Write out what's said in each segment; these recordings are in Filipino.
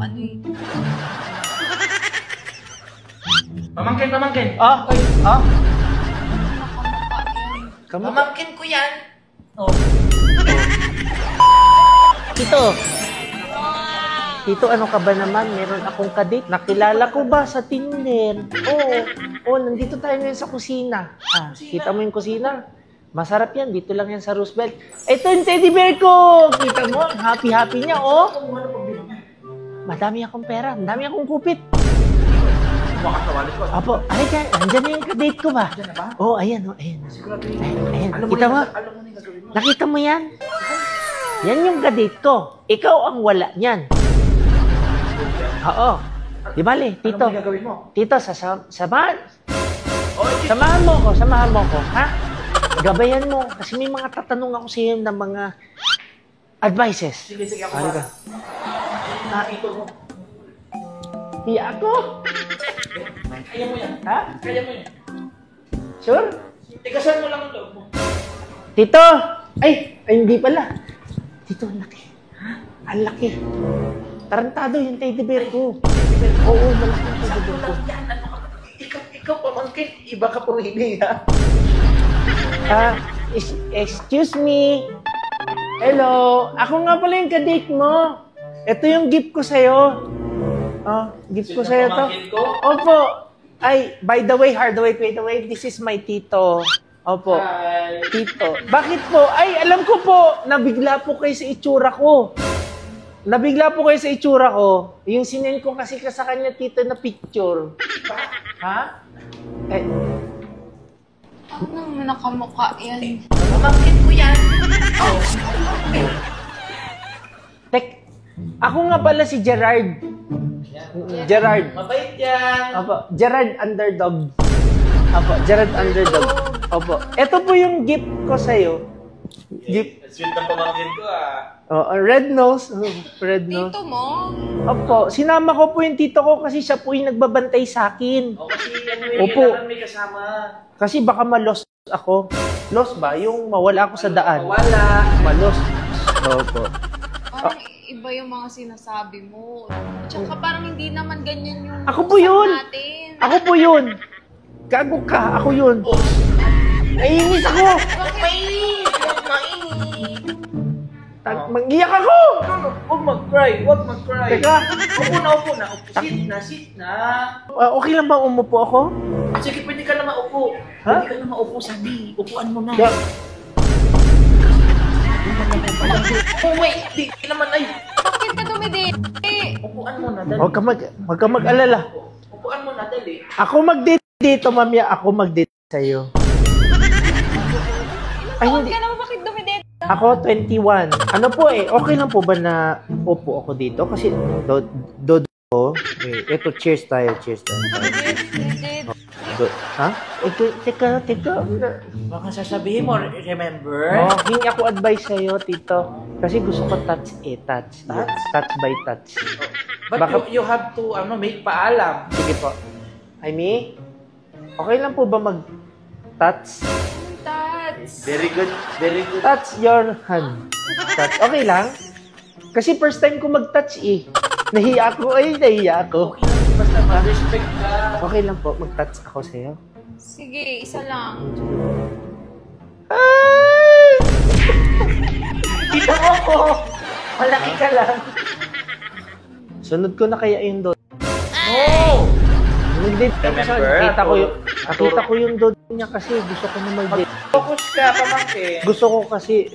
ano eh. Pamangkin. Ah? Nakamukha yan. Pamangkin ko yan. Oh. Tito, ano ka ba naman? Meron akong kadate. Nakilala ko ba sa Tinder? Oo, nandito tayo ngayon sa kusina. Kita mo yung kusina? Masarap yan. Dito lang yan sa Roosevelt. Ito yung teddy bear ko! Kita mo? Happy-happy niya, oh. Madami akong pera. Madami akong kupit. Apo, ay dyan. Nandyan na yung kadate ko ba? Diyan na ba? Oo, ayan. Ayan. Alam Kita mo? Alam mo na yung gagawin mo. Nakita mo yan? Yan yung kadate ko. Ikaw ang wala niyan. Oo. Di bale, Tito. Ano mo gagawin mo? Tito, samahan mo ko, ha? Gabayan mo. Kasi may mga tatanong ako sa iyo ng mga advices. Sige, ako Halika. Nakito mo. Hiya ako. Kaya mo yan. Ha? Kaya mo yan. Sure? Tigasan mo lang ang loob mo. Tito! Ay, hindi pala. Tito, ang laki. Ang laki. Tarantado yung teddy bear ko. Oo, malaki yung teddy bear ko. Yan, ano ka? Ikaw pamangkin. Iba ka pumili, ha? Excuse me. Hello. Ako nga pala yung kadate mo. Ito yung gift ko sa'yo. Gift ko sa'yo to. Ko? Opo. Ay, by the way, this is my tito. Opo. Hi. Tito. Bakit po? Ay, alam ko po, nabigla po kayo sa itsura ko. Yung sinend ko kasi sa kanya, tito, na picture. Ha? Ako naman nakamukha yan. Pamangkin ko yan. Ako nga pala si Gerard. Gerard. Mabait yan. Opo, Gerard Underdog. Opo. Ito po yung gift ko sa'yo. Gift. Sweet ng pamangkin ko, Red nose. Red nose. Tito mo? Opo, sinama ko po yung tito ko kasi siya po yung nagbabantay sa akin. Kasi Opo. kailangan may kasama. Kasi baka ma-lost ako. Lost ba? Yung mawala ako sa daan. Wala. Ma-lost. Opo. Parang iba yung mga sinasabi mo. Tsaka parang hindi naman ganyan yung Ako po yun. natin. Ako po yun. Gago ka. Ako yun. Naiinis ako. Mainit. Mag-iyak ako. Huwag mag-cry. Teka. Upo na. Sit na. Okay lang ba umupo ako? Sige, pwede ka na maupo. Ha? Pwede ka na maupo, sabi. Upuan mo na. Yeah. Oh, wait. Di naman ay. Bakit ka dumidete? Upuan mo na, dali. Huwag ka mag-alala. Upuan mo na, dali. Ako mag-date dito, mamaya. Ako mag-date sa'yo. Ay, Huwag hindi. ka naman bakit dumidete? Ako, 21. Ano po okay lang po ba na upo ako dito? Kasi, ito, cheers tayo. Ha? Teka. Baka sasabihin mo, remember? Hingi ako advice sa'yo, tito. Kasi gusto ko touch. Touch? Touch by touch. But Baka- you have to make paalam. Sige po. Aimee, okay lang po ba mag-touch? Tats. Very good. Touch your hand. Touch. Okay lang? Kasi first time ko mag-touch Nahiya ako. Okay lang, basta mag-respect ka. Okay lang po, mag-touch ako sa'yo. Sige, isa lang. Ay! Kita mo ko! Malaki ka lang. Sunod ko na kaya yung dod. No! Mag-date ako sa Remember? nakita ko yung dod niya kasi gusto ko na mag-date. Focus ka, pamangkin. Gusto ko kasi,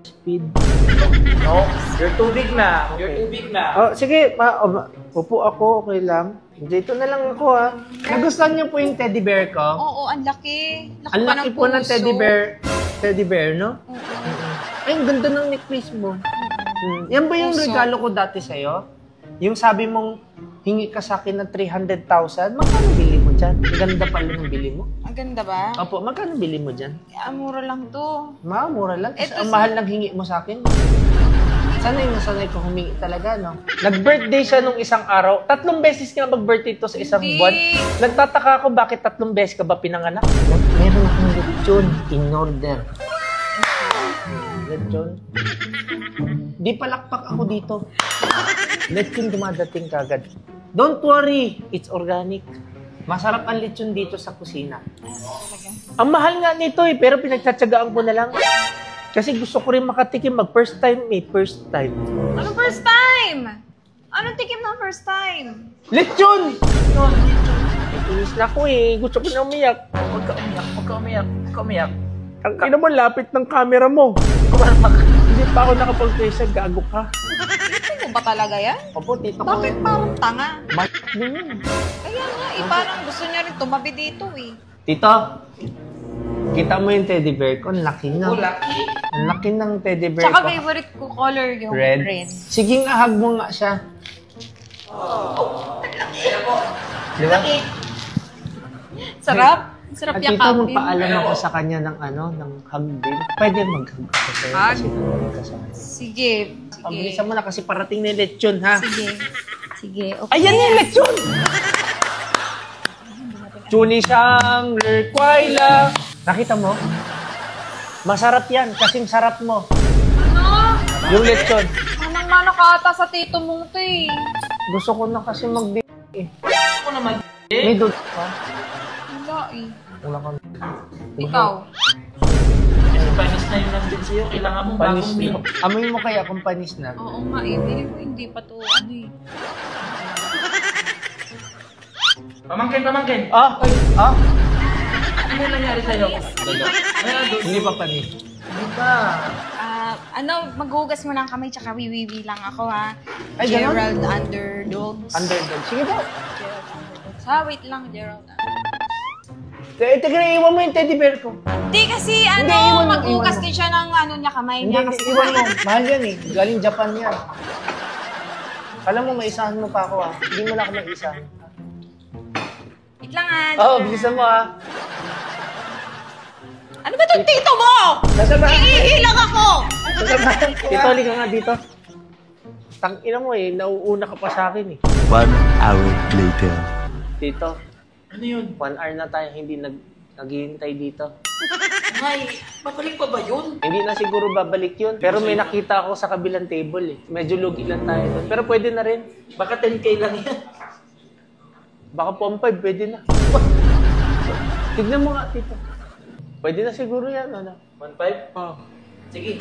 speed. No, you're too big na. Sige, upo ako, okay lang. Dito na lang ako, ha. Nagustuhan niyo po yung teddy bear ko? Oo, ang laki. Ang pa laki ng po ng puso. teddy bear, no? Ay, ang ganda ng necklace mo. Yan ba yung Puso. regalo ko dati sa'yo? Yung sabi mong, hingi ka sa akin ng 300,000, magkano bili mo dyan? Ang ganda pala ng bili mo. Ang ganda ba? Opo, magkano bili mo dyan? Mura lang to. Mura lang. Ito Ang sa- mahal lang hingi mo sa akin. Sanay na sanay ko humingi talaga, no? Nag-birthday siya nung isang araw. 3 beses nga mag-birthday to sa isang Hindi. buwan. Nagtataka ako bakit 3 beses ka ba pinanganak? Meron akong lechon in order. Lechon. Di palakpak ako dito. Lechon dumadating kagad. Don't worry, it's organic. Masarap ang lechon dito sa kusina. Ang mahal nga nito eh, pero pinagtsatsagaan ko na lang. Kasi gusto ko rin makatikim mag-first time eh, first time. Anong first time? Anong tikim ng first time? Lechon! Inis na ako eh, gusto ko na umiyak. Huwag ka umiyak, huwag ka umiyak, huwag ka umiyak. Ang ina mo, lapit ng camera mo. Hindi pa ako nakapag-face, gago ka. Tito mo ba talaga yan? Opo, tito ko. Bakit parang tanga? Din yun. Kaya nga, parang gusto niya rin tumabi dito eh. Tito, kita mo yung teddy bear ko, ang laki nga. Lucky. Ang laki ng teddy bear Tsaka ko. favorite ko color yung Red. red. Sige nga, hug mo nga siya. Di ba? Sarap. Sarap At tito, yakapin. magpaalam ako sa kanya ng ng hug din. Pwede mag-hug ako sa'yo Hug? kasi nanonood ka sa akin. Sige. Sige. Pabilisan mo na kasi parating na yung lechon, ha? Sige. Sige. Okay. Ayan yung lechon! Chuni siyang lerquaila. Nakita mo? Masarap yan, kasing sarap mo. Ano? Yung lechon. Manang-mana ka ata sa tito mong to eh. Gusto ko na kasi mag eh. Ako naman. May dud ka? Wala eh. Wala kang Ikaw. Kasi panis na yun nandun sa'yo. Kailangan mo panis bagong milk. na. Amoy mo kaya kung panis na? Oo nga eh. Bili ko hindi pa to ano eh. Pamangkin, pamangkin. Ah! Ah! Ano nangyari sa'yo? Hindi pa panis. Hindi pa. Maghugas mo ng kamay tsaka wiwiwi lang ako ha. Ay, ganun? Gerald Underdogs. Underdog. Sige po. Gerald Underdogs. Ha, wait lang, Gerald Underdogs. Teka, iwan mo yung teddy bear ko. Hindi kasi Hindi, iwan mo, maghugas iwan mo. din siya ng niya, kamay Hindi, niya. Kasi iwan mo. Mahal yan eh. Galing Japan yan. Alam mo, maisahan mo pa ako ah. Hindi mo na ako maisahan. Wait lang ha. Oo, bilisan mo ah. Ano ba itong tito mo? Sasabahan. Iihilang ako! Sasabahan. Tito, halika nga dito. Tangina mo eh. Nauuna ka pa sa akin eh. 1 hour later. Tito, Ano yun? 1 hour na tayo hindi naghihintay dito. Ay, babalik pa ba yun? Hindi na siguro babalik yun. Pero may nakita ako sa kabilang table eh. Medyo lugi lang tayo doon. Pero pwede na rin. Baka 10K lang yan. Baka pong 5, pwede na. Tignan mo nga, tito. Pwede na siguro yan, ano? 1.5? Oh. Sige.